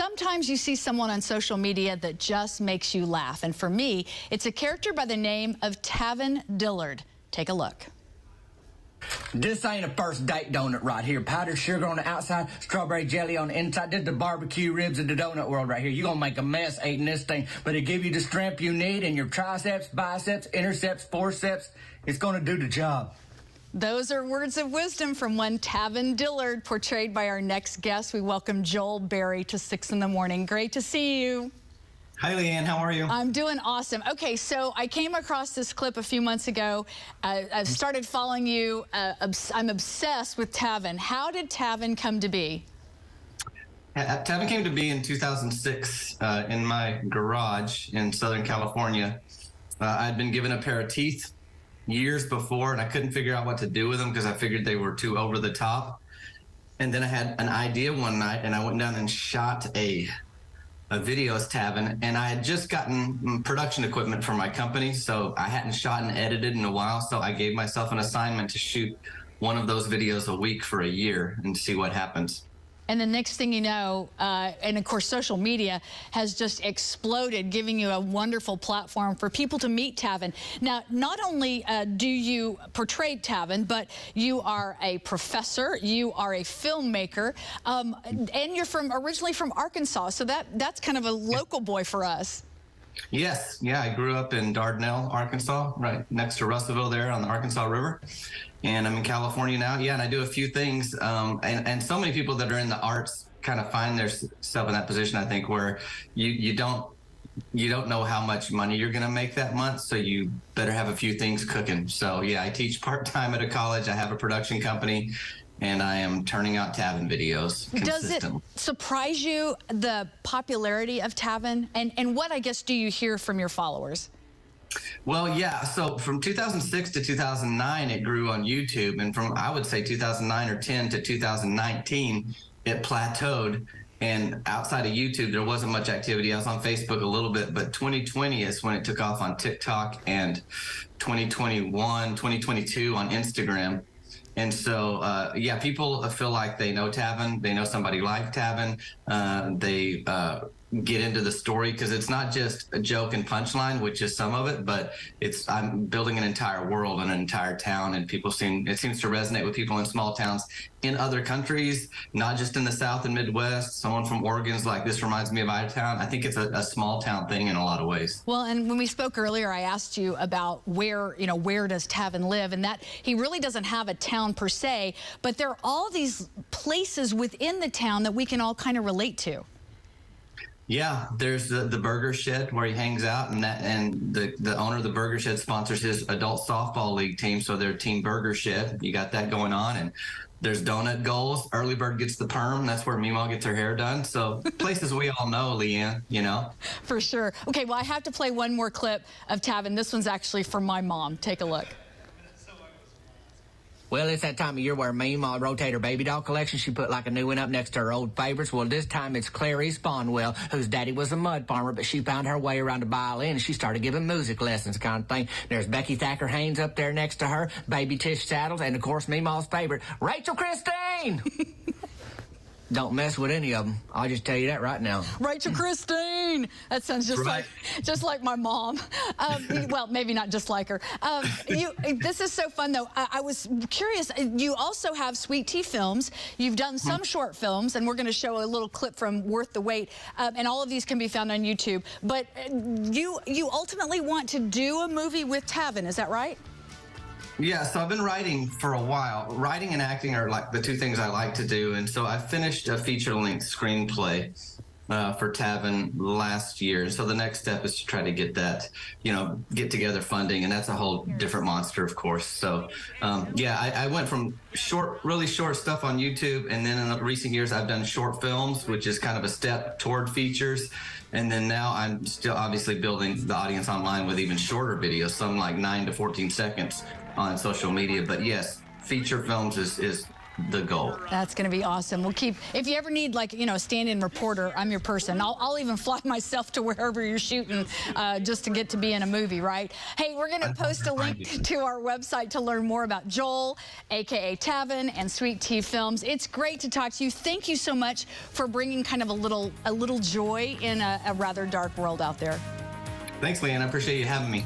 Sometimes you see someone on social media that just makes you laugh. And for me, it's a character by the name of Tavin Dillard. Take a look. This ain't a first date donut right here. Powdered sugar on the outside, strawberry jelly on the inside. This is the barbecue ribs of the donut world right here. You're going to make a mess eating this thing, but it give you the strength you need in your triceps, biceps, interceps, forceps. It's going to do the job. Those are words of wisdom from one Tavin Dillard, portrayed by our next guest. We welcome Joel Berry to 6 in the Morning. Great to see you. Hi, Leanne. How are you? I'm doing awesome. Okay, so I came across this clip a few months ago. I've started following you. I'm obsessed with Tavin. How did Tavin come to be? Tavin came to be in 2006 in my garage in Southern California. I'd been given a pair of teeth years before, and I couldn't figure out what to do with them because I figured they were too over the top. And then I had an idea one night, and I went down and shot a video as Tavin, and I had just gotten production equipment for my company, so I hadn't shot and edited in a while, so I gave myself an assignment to shoot one of those videos a week for a year and see what happens. And the next thing you know, and of course social media has just exploded, giving you a wonderful platform for people to meet Tavin. Now, not only do you portray Tavin, but you are a professor, you are a filmmaker, and you're originally from Arkansas, so that's kind of a local boy for us. Yes, yeah, I grew up in Dardanelle, Arkansas, right next to Russellville there on the Arkansas River. And I'm in California now. Yeah, and I do a few things. And so many people that are in the arts kind of find themselves in that position, I think, where you don't know how much money you're going to make that month, so you better have a few things cooking. So yeah, I teach part-time at a college. I have a production company, and I am turning out Tavin videos consistently. Does it surprise you, the popularity of Tavin? And what, I guess, do you hear from your followers? Well, yeah, so from 2006 to 2009, it grew on YouTube. And from, I would say, 2009 or 10 to 2019, it plateaued. And outside of YouTube, there wasn't much activity. I was on Facebook a little bit, but 2020 is when it took off on TikTok, and 2021, 2022 on Instagram. And so, yeah, people feel like they know Tavin, they know somebody like Tavin, they get into the story, because it's not just a joke and punchline, which is some of it, but I'm building an entire world and an entire town, and it seems to resonate with people in small towns in other countries, not just in the South and Midwest. Someone from Oregon's like, this reminds me of my town. I think it's a small town thing in a lot of ways. Well, and when we spoke earlier, I asked you about where does Tavin live, and that he really doesn't have a town per se, but there are all these places within the town that we can all kind of relate to. Yeah, there's the Burger Shed where he hangs out, and the owner of the Burger Shed sponsors his adult softball league team, so they're Team Burger Shed. You got that going on, and there's Donut Goals. Early Bird gets the perm. That's where Meemaw gets her hair done. So places we all know, Leanne, you know. For sure. Okay, well, I have to play one more clip of Tavin. This one's actually for my mom. Take a look. Well, it's that time of year where Meemaw rotate her baby doll collection. She put like a new one up next to her old favorites. Well, this time it's Clarice Bonwell, whose daddy was a mud farmer, but she found her way around a violin, and she started giving music lessons kind of thing. There's Becky Thacker Haynes up there next to her, baby Tish Saddles, and of course Meemaw's favorite, Rachel Christine. Don't mess with any of them. I'll just tell you that right now. Rachel Christine. That sounds just like my mom. Well, maybe not just like her. This is so fun, though. I was curious. You also have Sweet Tea Films. You've done some short films, and we're going to show a little clip from Worth the Wait. And all of these can be found on YouTube. But you ultimately want to do a movie with Tavin. Is that right? Yeah, so I've been writing for a while. Writing and acting are like the two things I like to do. And so I finished a feature-length screenplay for Tavin last year. So the next step is to try to get that, get together funding. And that's a whole different monster, of course. So, yeah, I went from really short stuff on YouTube. And then in the recent years, I've done short films, which is kind of a step toward features. And then now I'm still obviously building the audience online with even shorter videos, some like 9 to 14 seconds on social media. But yes, feature films is the goal. That's going to be awesome. We'll keep, if you ever need like, a stand-in reporter, I'm your person. I'll even fly myself to wherever you're shooting just to get to be in a movie, right? Hey, we're going to post a link to our website to learn more about Joel, AKA Tavin, and Sweet Tea Films. It's great to talk to you. Thank you so much for bringing kind of a little joy in a rather dark world out there. Thanks, Leanne. I appreciate you having me.